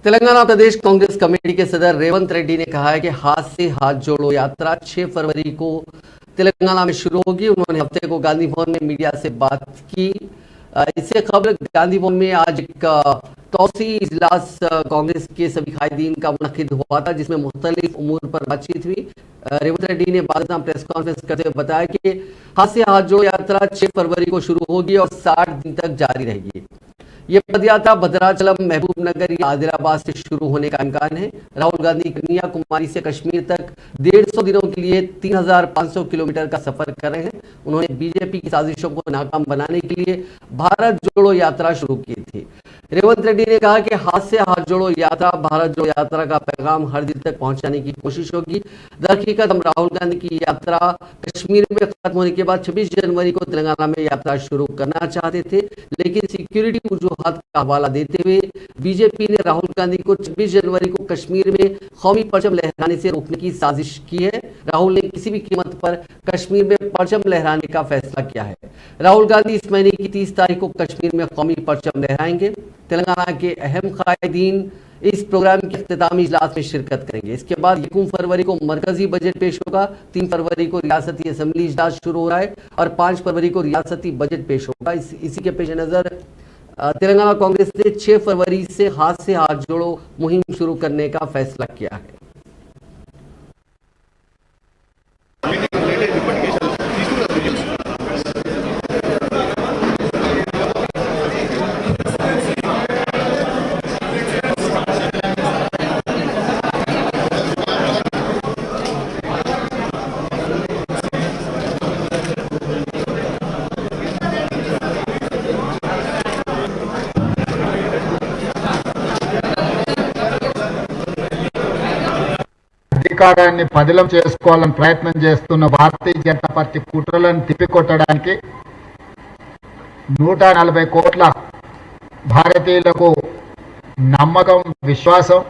तेलंगाना प्रदेश Congress committee के सदर रेवंत रेड्डी ने कहा है कि हाथ से हाथ जोड़ो यात्रा 6 फरवरी को तेलंगाना में शुरू होगी। उन्होंने हफ्ते को गांधी भवन में मीडिया से बात की। इससे खबर गांधी भवन में आज एक तौसी इजलास कांग्रेस के सभी कायदीन का मुनक्किद हुआ था, जिसमें मुख्तलिफ उमूर पर बातचीत हुई। रेवंत रेड्डी ने बाद प्रेस कॉन्फ्रेंस करते हुए बताया कि हाथ से हाथ जोड़ो यात्रा 6 फरवरी को शुरू होगी और 60 दिन तक जारी रहेगी। ये पदयात्रा भद्राचलम, महबूबनगर या आदिलाबाद से शुरू होने का इम्कान है। राहुल गांधी कन्याकुमारी से कश्मीर तक 150 दिनों के लिए 3500 किलोमीटर का सफर कर रहे हैं। उन्होंने बीजेपी की साजिशों को नाकाम बनाने के लिए भारत जोड़ो यात्रा शुरू की थी। रेवंत रेड्डी ने कहा कि हाथ से हाथ जोड़ो यात्रा, भारत जोड़ो यात्रा का पैगाम हर दिल तक पहुंचाने की कोशिश होगी। दरहकीकत हम राहुल गांधी की यात्रा कश्मीर में खत्म होने के बाद 26 जनवरी को तेलंगाना में यात्रा शुरू करना चाहते थे, लेकिन सिक्योरिटी वजूहात का हवाला देते हुए बीजेपी ने राहुल गांधी को 26 जनवरी को कश्मीर में कौमी परचम लहराने से रोकने की साजिश की है। राहुल ने किसी भी कीमत पर कश्मीर में परचम लहराने का फैसला किया है। राहुल गांधी इस महीने की 30 तारीख को कश्मीर में कौमी परचम लहराएंगे। तेलंगाना के अहम कायदीन इस प्रोग्राम के इख्तितामी इजलास में शिरकत करेंगे। इसके बाद 1 फरवरी को मरकजी बजट पेश होगा, 3 फरवरी को रियासती असेंबली इजलास शुरू हो रहा है और 5 फरवरी को रियासती बजट पेश होगा। इसी के पेश नज़र तेलंगाना कांग्रेस ने 6 फरवरी से हाथ जोड़ो मुहिम शुरू करने का फैसला किया है। అధికారాన్ని పదిలం చేసుకోవాలని ప్రయత్నం చేస్తున్న భారతీయ జనతా పార్టీ కుట్రలను తిప్పికొట్టడానికి 140 కోట్ల భారతీయులకు నమ్మకం, విశ్వాసం